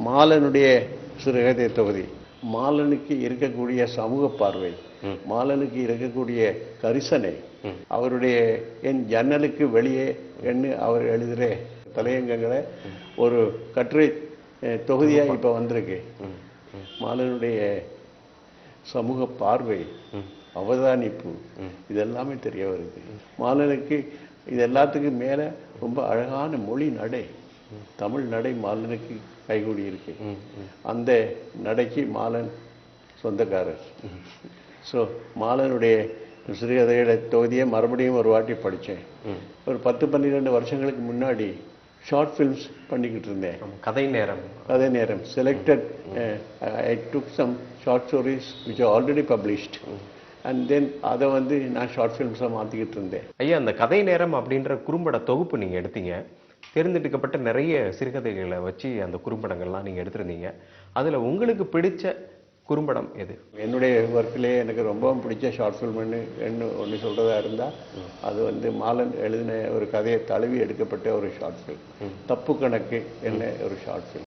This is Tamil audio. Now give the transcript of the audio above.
மாலனுடைய சிறுகதை தொகுதி. மாலனுக்கு இருக்கக்கூடிய சமூக பார்வை, மாலனுக்கு இருக்கக்கூடிய கரிசனை, அவருடைய என் ஜன்னலுக்கு வெளியே என்று அவர் எழுதுகிற தலையங்கங்களை ஒரு கட்டுரை தொகுதியா இப்ப வந்திருக்கு. மாலனுடைய சமூக பார்வை, அவதானிப்பு, இதெல்லாமே தெரிய வருது. மாலனுக்கு இது எல்லாத்துக்கும் மேல ரொம்ப அழகான மொழி நடை, தமிழ் நடை மாலனுக்கு கைகூடி இருக்கு. அந்த நடைக்கு மாலன் சொந்தக்காரர். ஸோ மாலனுடைய சிறுகதையோட தொகுதியை மறுபடியும் ஒரு வாட்டி படித்தேன். ஒரு 10-12 வருஷங்களுக்கு முன்னாடி ஷார்ட் ஃபிலிம்ஸ் பண்ணிக்கிட்டு இருந்தேன். கதை நேரம் selected. I took some short stories which are already published and then அதை வந்து நான் ஷார்ட் ஃபிலிம்ஸாக மாற்றிக்கிட்டு இருந்தேன். ஐயா, அந்த கதை நேரம் அப்படின்ற குறும்பட தொகுப்பு நீங்கள் எடுத்தீங்க. தேர்ந்தெடுக்கப்பட்ட நிறைய சிறுகதைகளை வச்சு அந்த குறும்படங்கள்லாம் நீங்கள் எடுத்திருந்தீங்க. அதில் உங்களுக்கு பிடிச்ச குறும்படம் எது? என்னுடைய ஒர்க்கிலே எனக்கு ரொம்பவும் பிடிச்ச ஷார்ட் ஃபில்ம்னு ஒன்று சொல்கிறதா இருந்தால் அது வந்து மாலன் எழுதின ஒரு கதையை தழுவி எடுக்கப்பட்ட ஒரு ஷார்ட் ஃபில்ம், தப்பு கணக்கு என்ன ஒரு ஷார்ட் ஃபில்ம்.